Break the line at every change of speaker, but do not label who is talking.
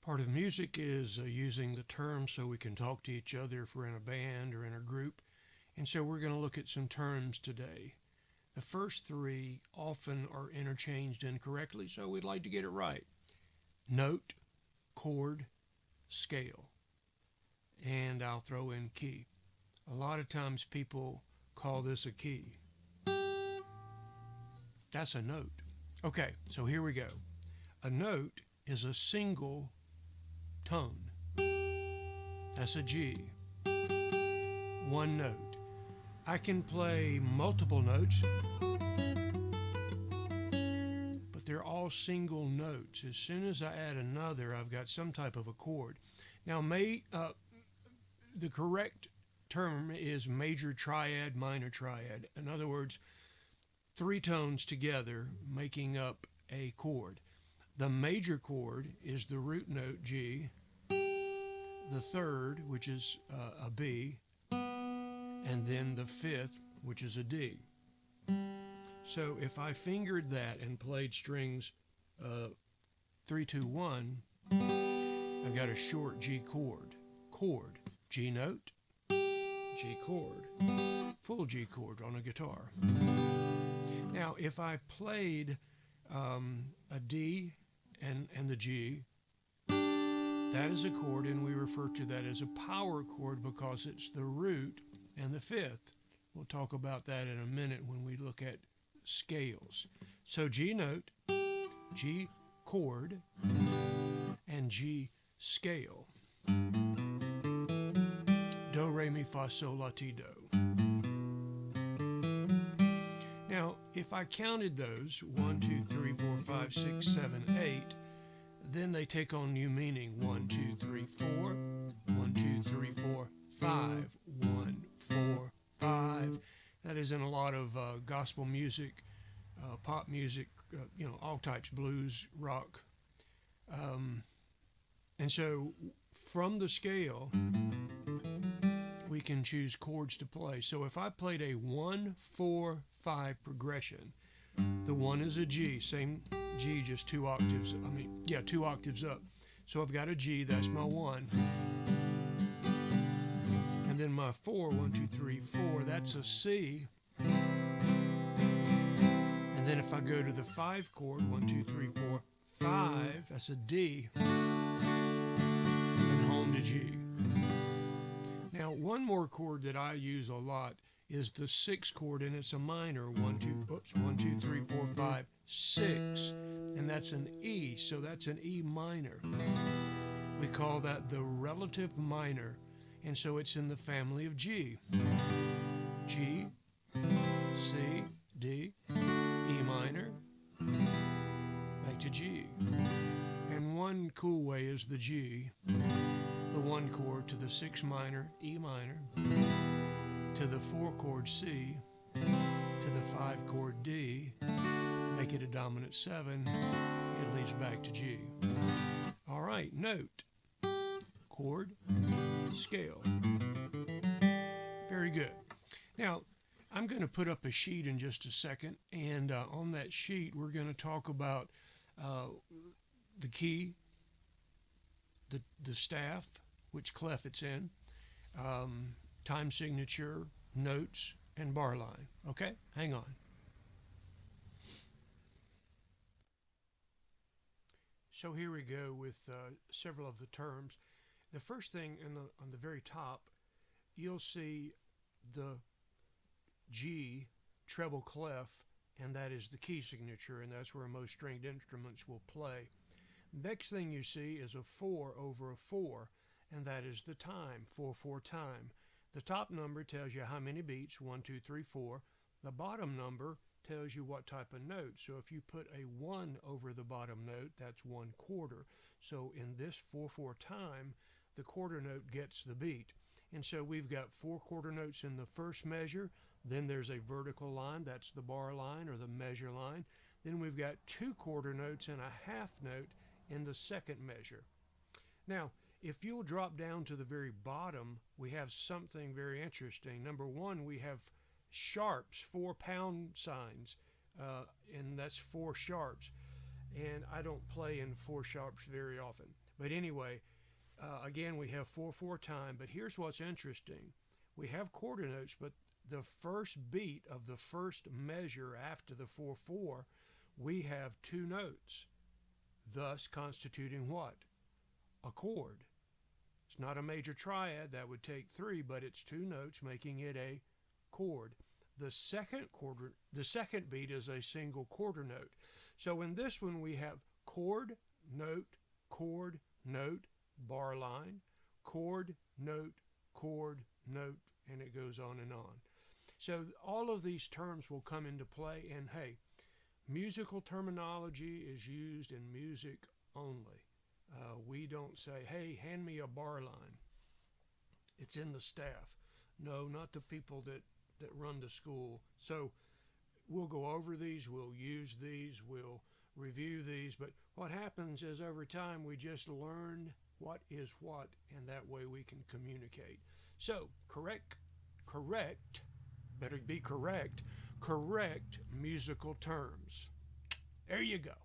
Part of music is using the terms so we can talk to each other if we're in a band or in a group. And so we're going to look at some terms today. The first three often are interchanged incorrectly, so we'd like to get it right. Note, chord, scale. And I'll throw in key. A lot of times people call this a key. That's a note. Okay, so here we go. A note is a single tone. That's a G. One note. I can play multiple notes, but they're all single notes. As soon as I add another, I've got some type of a chord. Now, the correct term is major triad, minor triad. In other words, three tones together making up a chord. The major chord is the root note G, the third, which is a B, and then the fifth, which is a D. So if I fingered that and played strings 3, 2, 1, I've got a short G chord. Chord, G note, G chord, full G chord on a guitar. Now, if I played a D and the G, that is a chord, and we refer to that as a power chord because it's the root and the fifth. We'll talk about that in a minute when we look at scales. So G note, G chord, and G scale. Do, re, mi, fa, sol, la, ti, do. Now, if I counted those, 1, 2, 3, 4, 5, 6, 7, 8, then they take on new meaning. 1, 2, 3, 4, 1, 2, 3, 4, 5, 1, 4, 5. That is in a lot of gospel music, pop music, all types, blues, rock. And so from the scale, we can choose chords to play. So if I played a 1, 4, 5 progression, the 1 is a G, same G, just 2 octaves. 2 octaves up. So I've got a G, that's my 1. And then my 4, 1, 2, 3, 4, that's a C. And then if I go to the 5 chord, 1, 2, 3, 4, 5, that's a D. And home to G. Now, one more chord that I use a lot is the 6 chord, and it's a minor. 1, 2, 3, 4, 5, 6. And that's an E, so that's an E minor. We call that the relative minor, and so it's in the family of G. G, C, D, E minor, back to G. And one cool way is the G, the 1 chord to the 6 minor, E minor, to the 4 chord C, to the 5 chord D, make it a dominant 7, it leads back to G. All right, note, chord, scale. Very good. Now, I'm going to put up a sheet in just a second, and on that sheet we're going to talk about the key, the staff, which clef it's in, time signature, notes, and bar line. Okay? Hang on. So here we go with several of the terms. The first thing on the very top, you'll see the G treble clef, and that is the key signature, and that's where most stringed instruments will play. Next thing you see is a 4 over a 4, and that is the time, 4/4 time. The top number tells you how many beats, 1, 2, 3, 4. The bottom number tells you what type of note. So if you put a 1 over the bottom note, that's 1/4. So in this 4/4 time, the quarter note gets the beat. And so we've got 4 quarter notes in the first measure. Then there's a vertical line, that's the bar line or the measure line. Then we've got 2 quarter notes and a half note in the second measure. Now, if you'll drop down to the very bottom, we have something very interesting. Number 1, we have sharps, 4 pound signs, and that's 4 sharps. And I don't play in 4 sharps very often. But anyway, again, we have 4/4 time, but here's what's interesting. We have quarter notes, but the first beat of the first measure after the 4/4, we have two notes, thus constituting what? A chord. It's not a major triad, that would take three, but it's two notes making it a chord. The second beat is a single quarter note. So in this one we have chord, note, bar line, chord, note, and it goes on and on. So all of these terms will come into play, and hey, musical terminology is used in music only. We don't say, hey, hand me a bar line. It's in the staff. No, not the people that run the school. So we'll go over these, we'll use these, we'll review these, but what happens is over time we just learn what is what, and that way we can communicate. So correct, better be correct musical terms. There you go.